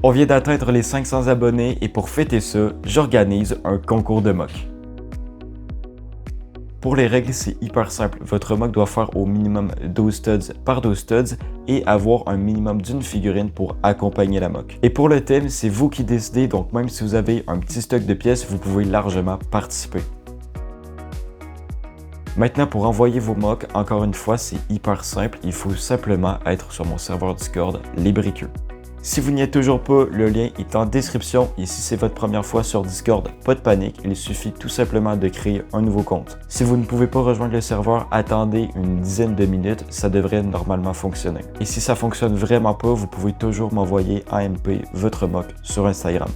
On vient d'atteindre les 500 abonnés et pour fêter ça, j'organise un concours de mock. Pour les règles, c'est hyper simple. Votre mock doit faire au minimum 12 studs par 12 studs et avoir un minimum d'une figurine pour accompagner la mock. Et pour le thème, c'est vous qui décidez, donc même si vous avez un petit stock de pièces, vous pouvez largement participer. Maintenant, pour envoyer vos mocks, encore une fois, c'est hyper simple. Il faut simplement être sur mon serveur Discord, Les Briqueux. Si vous n'y êtes toujours pas, le lien est en description et si c'est votre première fois sur Discord, pas de panique, il suffit tout simplement de créer un nouveau compte. Si vous ne pouvez pas rejoindre le serveur, attendez une dizaine de minutes, ça devrait normalement fonctionner. Et si ça fonctionne vraiment pas, vous pouvez toujours m'envoyer AMP votre mock sur Instagram.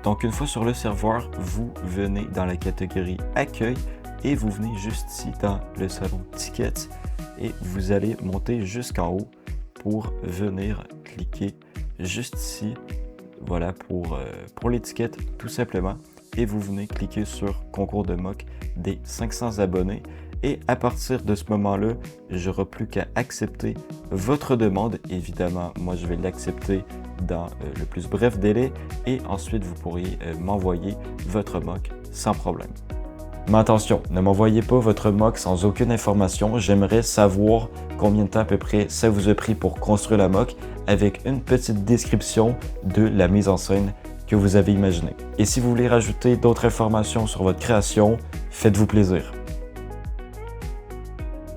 Donc une fois sur le serveur, vous venez dans la catégorie Accueil et vous venez juste ici dans le salon Tickets et vous allez monter jusqu'en haut pour venir cliquer juste ici, voilà pour l'étiquette tout simplement et vous venez cliquer sur concours de mock des 500 abonnés et à partir de ce moment-là, j'aurai plus qu'à accepter votre demande. Évidemment, moi je vais l'accepter dans le plus bref délai et ensuite vous pourriez m'envoyer votre mock sans problème. Mais attention, ne m'envoyez pas votre mock sans aucune information. J'aimerais savoir combien de temps à peu près ça vous a pris pour construire la mock avec une petite description de la mise en scène que vous avez imaginée. Et si vous voulez rajouter d'autres informations sur votre création, faites-vous plaisir.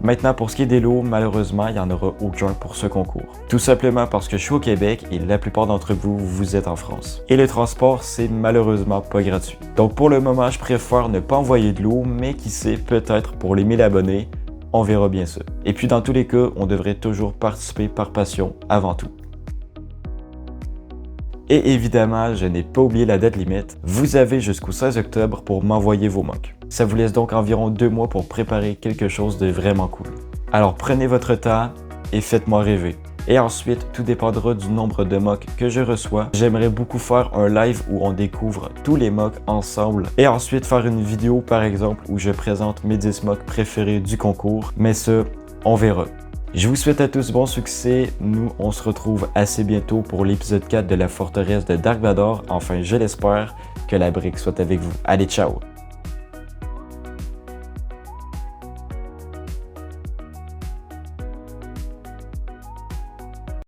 Maintenant, pour ce qui est des lots, malheureusement, il n'y en aura aucun pour ce concours. Tout simplement parce que je suis au Québec et la plupart d'entre vous, vous êtes en France. Et le transport, c'est malheureusement pas gratuit. Donc pour le moment, je préfère ne pas envoyer de lot, mais qui sait, peut-être pour les 1000 abonnés, on verra bien ça. Et puis dans tous les cas, on devrait toujours participer par passion avant tout. Et évidemment, je n'ai pas oublié la date limite. Vous avez jusqu'au 16 octobre pour m'envoyer vos mocks. Ça vous laisse donc environ 2 mois pour préparer quelque chose de vraiment cool. Alors prenez votre temps et faites-moi rêver. Et ensuite, tout dépendra du nombre de mocks que je reçois. J'aimerais beaucoup faire un live où on découvre tous les mocks ensemble. Et ensuite faire une vidéo par exemple où je présente mes 10 mocks préférés du concours. Mais ça, on verra. Je vous souhaite à tous bon succès. Nous, on se retrouve assez bientôt pour l'épisode 4 de la forteresse de Dark Vador. Enfin, je l'espère. Que la brique soit avec vous. Allez, ciao!